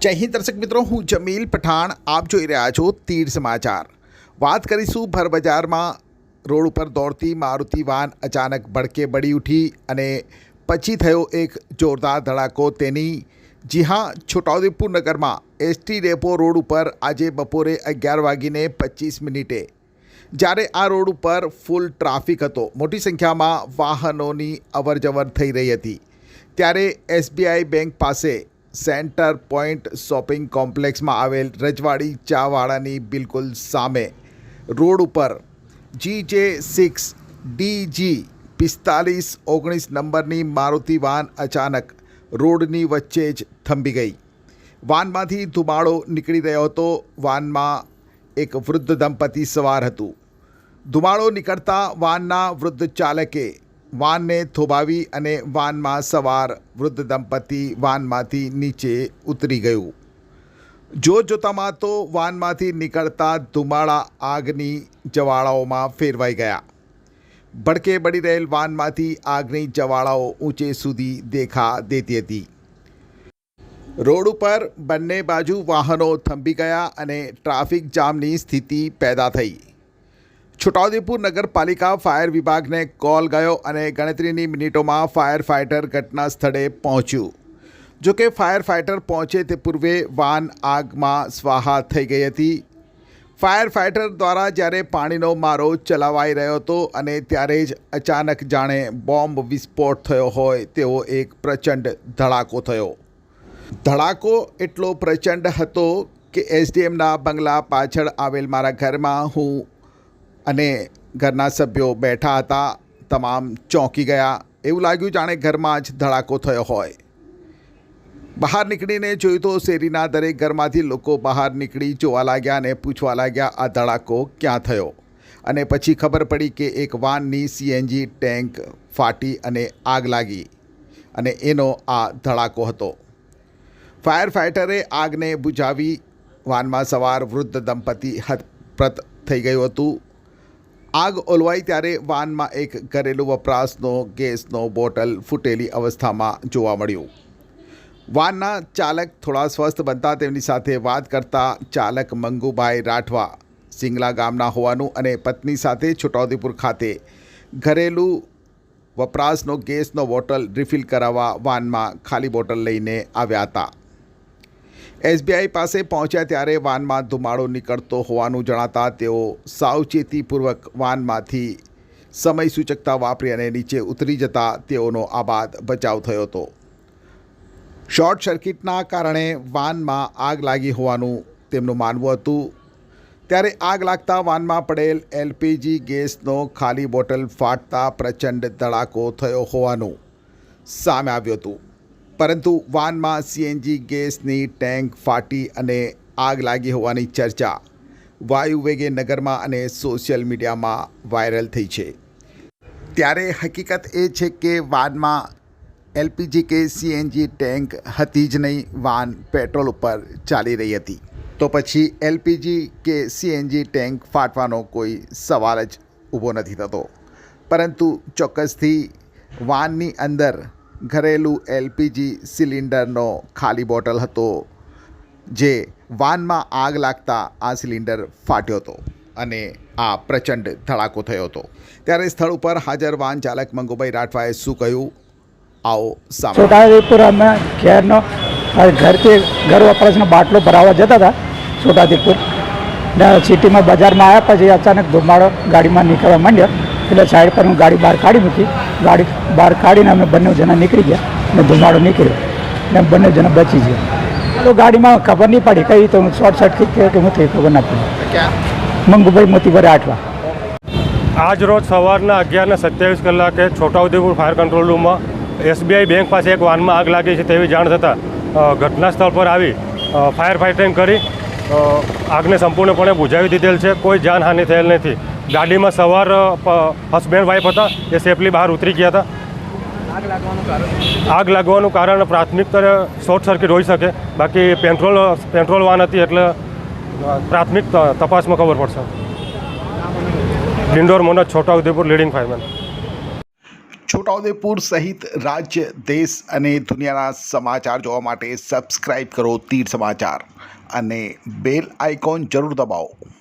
જય હિન્દ દર્શક મિત્રો, હું જમીલ પઠાણ. આપ જોઈ રહ્યા છો તીર સમાચાર. વાત કરીશું ભરબજારમાં રોડ ઉપર દોડતી મારુતિ વાન અચાનક ભડકે બળી ઉઠી અને પછી થયો એક જોરદાર ધડાકો તેની. જી હા, છોટાઉદેપુર નગરમાં એસટી ડેપો રોડ ઉપર આજે બપોરે 11:25 જ્યારે આ રોડ ઉપર ફૂલ ટ્રાફિક હતો, મોટી સંખ્યામાં વાહનોની અવરજવર થઈ રહી હતી, ત્યારે એસબીઆઈ બેંક પાસે સેન્ટર પોઈન્ટ શોપિંગ કોમ્પ્લેક્સમાં આવેલ રજવાડી ચાવાળાની બિલકુલ સામે રોડ ઉપર GJ6 DG 4519 નંબરની મારુતિ વાન અચાનક રોડની વચ્ચે જ થંભી ગઈ. વાનમાંથી ધુમાડો નીકળી રહ્યો હતો. વાનમાં એક વૃદ્ધ દંપતી સવાર હતું. ધુમાડો નીકળતા વાનના વૃદ્ધ ચાલકે વાનને થોભાવી અને વાનમાં સવાર વૃદ્ધ દંપતી વાનમાંથી નીચે ઉતરી ગયું. જોતજોતામાં તો વાનમાંથી નીકળતા ધુમાડા આગની જ્વાળાઓમાં ફેરવાઈ ગયા. ભડકે બળી રહેલ વાનમાંથી આગની જ્વાળાઓ ઊંચે સુધી દેખા દેતી હતી. રોડ ઉપર બંને બાજુ વાહનો થંભી ગયા અને ટ્રાફિક જામની સ્થિતિ પેદા થઈ. છોટાઉદેપુર નગરપાલિકા ફાયર વિભાગને કોલ ગયો અને ગણતરીની મિનિટોમાં ફાયર ફાઇટર ઘટના સ્થળે પહોંચ્યું. જોકે ફાયર ફાઇટર પહોંચે તે પૂર્વે વાન આગમાં સ્વાહા થઈ ગઈ હતી. ફાયર ફાઇટર દ્વારા જ્યારે પાણીનો મારો ચલાવાઈ રહ્યો હતો અને ત્યારે જ અચાનક જાણે બોમ્બ વિસ્ફોટ થયો હોય તેવો એક પ્રચંડ ધડાકો થયો. ધડાકો એટલો પ્રચંડ હતો કે એસડીએમના બંગલા પાછળ આવેલ મારા ઘરમાં હું અને ઘરના સભ્યો બેઠા હતા. તમામ ચોંકી ગયા. એવું લાગ્યું જાણે ઘરમાં જ ધડાકો થયો હોય. બહાર નીકળીને જોયું તો શેરીના દરેક ઘરમાંથી લોકો બહાર નીકળી જોવા લાગ્યા અને પૂછવા લાગ્યા આ ધડાકો ક્યાં થયો. અને પછી ખબર પડી કે એક વાનની CNG ટેન્ક ફાટી અને આગ લાગી અને એનો આ ધડાકો હતો. ફાયર ફાઇટરે આગને બુઝાવી. વાનમાં સવાર વૃદ્ધ દંપતી હતપ્રત થઈ ગયું હતું. આગ ઓલવાઈ ત્યારે વાનમાં એક ઘરેલું વપરાશનો ગેસનો બોટલ ફૂટેલી અવસ્થામાં જોવા મળ્યું. વાનના ચાલક થોડા સ્વસ્થ બનતા તેમની સાથે વાત કરતા ચાલક મંગુભાઈ રાઠવા સિંગલા ગામના હોવાનું અને પત્ની સાથે છોટાઉદેપુર ખાતે ઘરેલું વપરાશનો ગેસનો બોટલ રિફિલ કરાવવા વાનમાં ખાલી બોટલ લઈને આવ્યા હતા. એસબીઆઈ પાસે પહોંચ્યા ત્યારે વાનમાં ધુમાડો નીકળતો હોવાનું જણાતા તેઓ સાવચેતીપૂર્વક વાનમાંથી સમય સૂચકતા વાપરી અને નીચે ઉતરી જતા તેઓનો આબાદ બચાવ થયો હતો. શોર્ટ સર્કિટના કારણે વાનમાં આગ લાગી હોવાનું તેમનું માનવું હતું. ત્યારે આગ લાગતા વાનમાં પડેલ LPG ગેસનો ખાલી બોટલ ફાટતા પ્રચંડ ધડાકો થયો હોવાનું સામે આવ્યું હતું. પરંતુ વાનમાં CNG ગેસની ટેન્ક ફાટી અને આગ લાગી હોવાની ચર્ચા વાયુવેગે નગરમાં અને સોશિયલ મીડિયામાં વાયરલ થઈ છે. ત્યારે હકીકત એ છે કે વાનમાં LPG કે CNG ટેન્ક હતી જ નહીં. વાન પેટ્રોલ ઉપર ચાલી રહી હતી તો પછી LPG કે CNG ટેન્ક ફાટવાનો કોઈ સવાલ જ ઊભો નથી થતો. પરંતુ ચોક્કસથી વાનની અંદર ઘરેલું LPG સિલિન્ડરનો ખાલી બોટલ હતો, જે વાનમાં આગ લાગતા આ સિલિન્ડર ફાટ્યો હતો અને આ પ્રચંડ ધડાકો થયો હતો. ત્યારે સ્થળ ઉપર હાજર વાન ચાલક મંગુભાઈ રાઠવાએ શું કહ્યું, આવો સાંભળો. છોટાઉદેપુર અમે ઘેરનો ઘરથી ઘર વપરાશનો બાટલો ભરાવા જતા હતા છોટાઉદેપુર ને સિટીમાં બજારમાં આવ્યા. પછી અચાનક ધુમાડો ગાડીમાં નીકળવા માંડ્યો એટલે સાઈડ પર હું ગાડી બહાર કાઢી મૂકી. ગાડી બહાર કાઢીને અમે બંને જણા નીકળી ગયા અને ધુમાડો નીકળ્યો ને બંને જણા બચી ગયા. તો ગાડીમાં ખબર નહીં પડી કઈ તો શોર્ટ સર્કિટ કે હું થઈ ખબર ના પડી. મંગુભાઈ મોતીભાઈ રાઠવા. આજ રોજ સવારના 11:27 છોટાઉદેપુર ફાયર કંટ્રોલ રૂમમાં SBI બેંક પાસે એક વાનમાં આગ લાગી છે તેવી જાણ થતાં ઘટના સ્થળ પર આવી ફાયર ફાઇટિંગ કરી આગને સંપૂર્ણપણે બુઝાવી દીધેલ છે. કોઈ જાનહાનિ થયેલ નથી. ગાડીમાં સવાર હસબેન્ડ વાઈફ હતા, એ સેફલી બહાર ઉતરી ગયા હતા. આગ લાગવાનું કારણ પ્રાથમિક સ્તરે શોર્ટ સર્કિટ હોઈ શકે. બાકી પેટ્રોલ વાન હતી એટલે પ્રાથમિક તપાસમાં ખબર પડશે. Dindor Manoj, Chhota Udepur, leading fireman. છોટાઉદેપુર સહિત રાજ્ય દેશ અને દુનિયાના સમાચાર જોવા માટે સબસ્ક્રાઈબ કરો તીર સમાચાર અને બેલ આઇકોન જરૂર દબાવો.